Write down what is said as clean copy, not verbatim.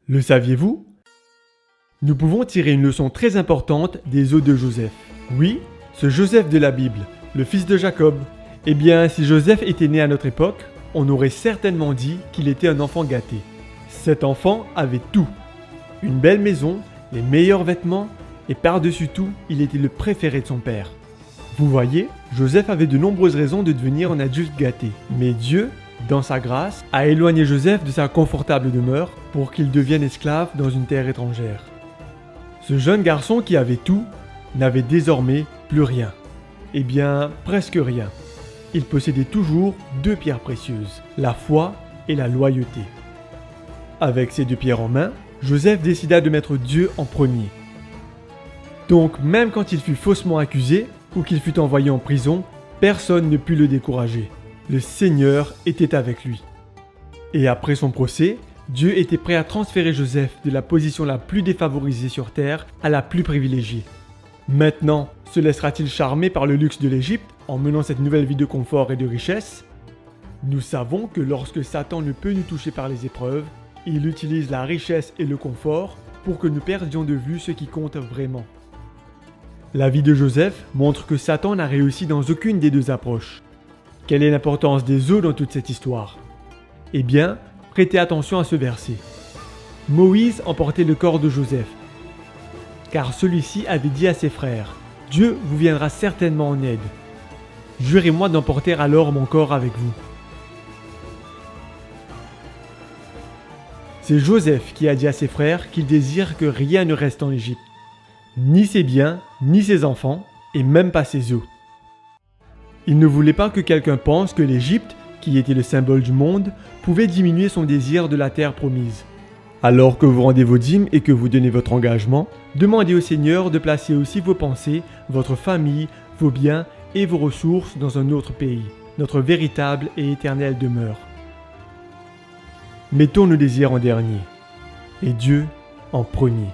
Le saviez-vous? Nous pouvons tirer une leçon très importante des os de Joseph. Oui, ce Joseph de la Bible, le fils de Jacob. Eh bien, si Joseph était né à notre époque, on aurait certainement dit qu'il était un enfant gâté. Cet enfant avait tout. Une belle maison, les meilleurs vêtements, et par-dessus tout, il était le préféré de son père. Vous voyez, Joseph avait de nombreuses raisons de devenir un adulte gâté. Mais Dieu, dans sa grâce, a éloigné Joseph de sa confortable demeure pour qu'il devienne esclave dans une terre étrangère. Ce jeune garçon qui avait tout, n'avait désormais plus rien. Eh bien, presque rien. Il possédait toujours deux pierres précieuses, la foi et la loyauté. Avec ces deux pierres en main, Joseph décida de mettre Dieu en premier. Donc même quand il fut faussement accusé ou qu'il fut envoyé en prison, personne ne put le décourager. Le Seigneur était avec lui. Et après son procès, Dieu était prêt à transférer Joseph de la position la plus défavorisée sur terre à la plus privilégiée. Maintenant, se laissera-t-il charmer par le luxe de l'Égypte en menant cette nouvelle vie de confort et de richesse? Nous savons que lorsque Satan ne peut nous toucher par les épreuves, il utilise la richesse et le confort pour que nous perdions de vue ce qui compte vraiment. La vie de Joseph montre que Satan n'a réussi dans aucune des deux approches. Quelle est l'importance des os dans toute cette histoire? Eh bien, prêtez attention à ce verset. Moïse emportait le corps de Joseph, car celui-ci avait dit à ses frères, « Dieu vous viendra certainement en aide. Jurez-moi d'emporter alors mon corps avec vous. » C'est Joseph qui a dit à ses frères qu'il désire que rien ne reste en Égypte. Ni ses biens, ni ses enfants, et même pas ses os. Il ne voulait pas que quelqu'un pense que l'Égypte, qui était le symbole du monde, pouvait diminuer son désir de la terre promise. Alors que vous rendez vos dîmes et que vous donnez votre engagement, demandez au Seigneur de placer aussi vos pensées, votre famille, vos biens et vos ressources dans un autre pays, notre véritable et éternelle demeure. Mettons nos désirs en dernier, et Dieu en premier.